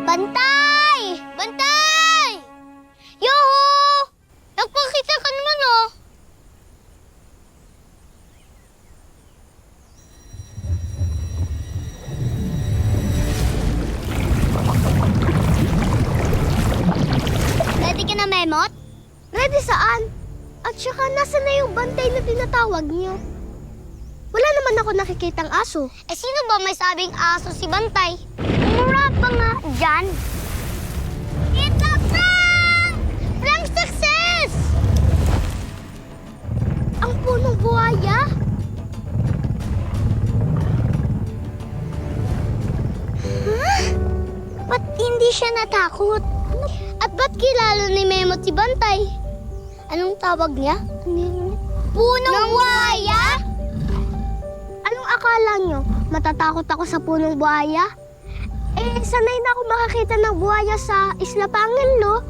Bantay! Bantay! Yoho! Nagpakita ka naman, oh. Ready ka na, Memot? Ready saan? At saka, nasa na yung bantay na tinatawag niyo? Wala naman ako nakikitang aso. Eh, sino ba may sabing aso si Bantay? Umurap pa nga dyan. It's a prank! Prank success! Ang punong buhaya? Huh? Ba't hindi siya natakot? At ba't kilala ni Memot si Bantay? Anong tawag niya? Punong buhaya? Anong akala nyo? Matatakot ako sa punong buhaya? Eh, sanay na ako makakita ng buhaya sa Isla Panginlo.